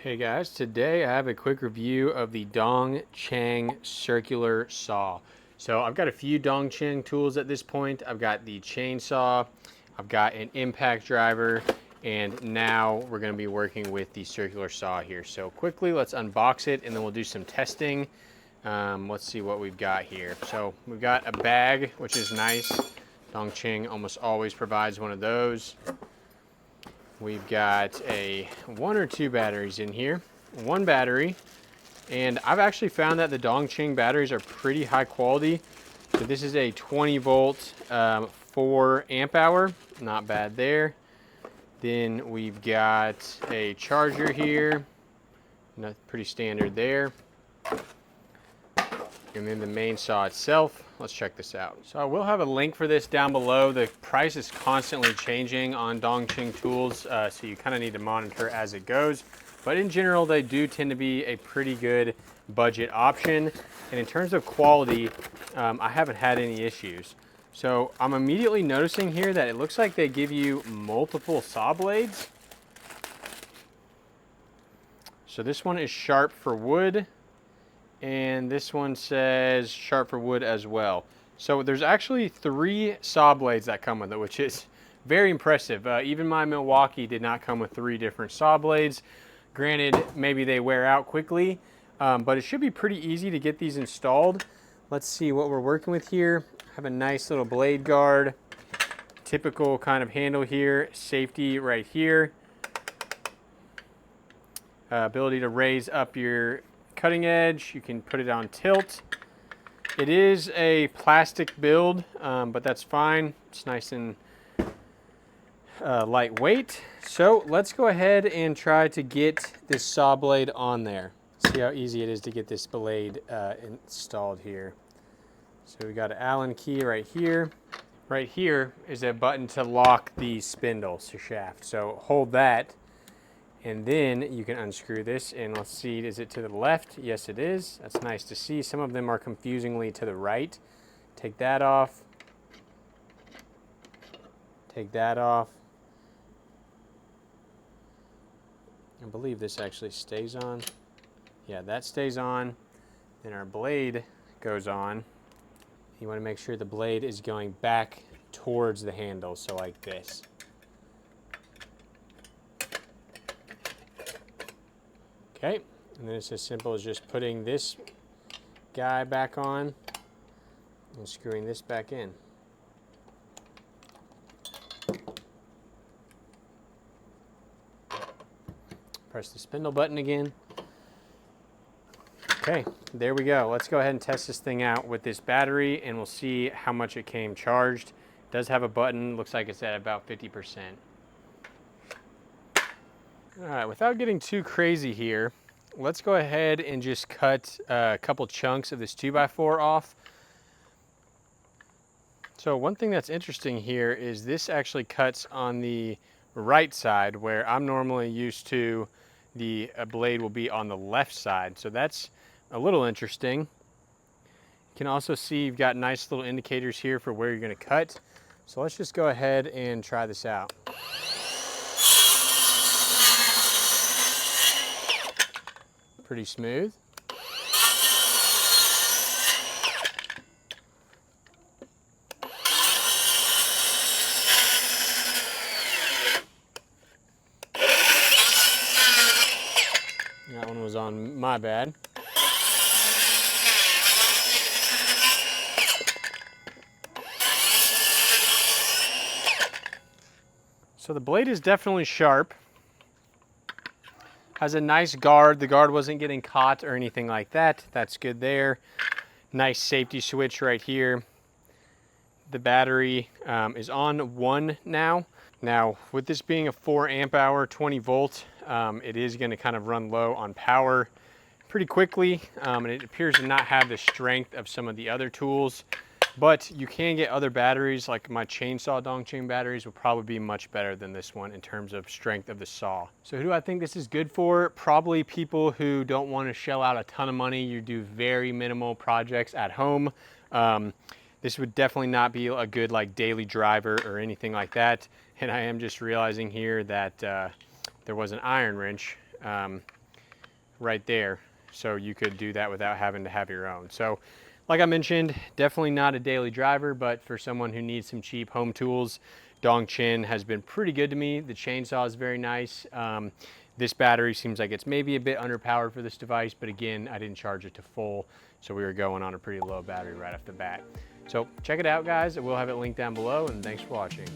Hey guys, today I have a quick review of the Cheng circular saw. So I've got a few Cheng tools at this point. I've got the chainsaw, I've got an impact driver, and now we're going to be working with the circular saw here. So quickly, let's unbox it and then we'll do some testing. Let's see what we've got here. So we've got a bag, which is nice. Cheng almost always provides one of those. We've got one or two batteries in here. One battery, and I've actually found that the Cheng batteries are pretty high quality. So this is a 20 volt, 4 amp hour, not bad there. Then we've got a charger here, pretty standard there. And then the main saw itself. Let's check this out. So I will have a link for this down below. The price is constantly changing on Cheng tools, so you kind of need to monitor as it goes. But in general, they do tend to be a pretty good budget option. And in terms of quality, I haven't had any issues. So I'm immediately noticing here that it looks like they give you multiple saw blades. So this one is sharp for wood, and this one says sharp for wood as well. So there's actually 3 saw blades that come with it, which is very impressive. Even my Milwaukee did not come with 3 different saw blades. Granted, maybe they wear out quickly, but it should be pretty easy to get these installed. Let's see what we're working with here. I have a nice little blade guard, typical kind of handle here, safety right here. Ability to raise up your cutting edge. You can put it on tilt. It is a plastic build, but that's fine. It's nice and lightweight. So let's go ahead and try to get this saw blade on there. See how easy it is to get this blade installed here. So we got an Allen key right here. Right here is a button to lock the spindle shaft. So hold that, and then you can unscrew this, and let's see, is it to the left? Yes, it is. That's nice to see. Some of them are confusingly to the right. Take that off. Take that off. I believe this actually stays on. Yeah, that stays on. Then our blade goes on. You want to make sure the blade is going back towards the handle, so like this. Okay, and then it's as simple as just putting this guy back on and screwing this back in. Press the spindle button again. Okay, there we go. Let's go ahead and test this thing out with this battery, and we'll see how much it came charged. It does have a button, looks like it's at about 50%. All right, without getting too crazy here, let's go ahead and just cut a couple chunks of this 2x4 off. So one thing that's interesting here is this actually cuts on the right side, where I'm normally used to the blade will be on the left side. So that's a little interesting. You can also see you've got nice little indicators here for where you're going to cut. So let's just go ahead and try this out. Pretty smooth. That one was on my bad. So the blade is definitely sharp. Has a nice guard. The guard wasn't getting caught or anything like that. That's good there. Nice safety switch right here. The battery is on 1 now. Now, with this being a 4 amp hour, 20 volt, it is going to kind of run low on power pretty quickly, and it appears to not have the strength of some of the other tools. But you can get other batteries, like my chainsaw Cheng batteries will probably be much better than this one in terms of strength of the saw. So who do I think this is good for? Probably people who don't want to shell out a ton of money. You do very minimal projects at home. This would definitely not be a good like daily driver or anything like that. And I am just realizing here that there was an iron wrench right there. So you could do that without having to have your own. So like I mentioned, definitely not a daily driver, but for someone who needs some cheap home tools, Dongchin has been pretty good to me. The chainsaw is very nice. This battery seems like it's maybe a bit underpowered for this device, but again, I didn't charge it to full, so we were going on a pretty low battery right off the bat. So check it out, guys. We'll have it linked down below, and thanks for watching.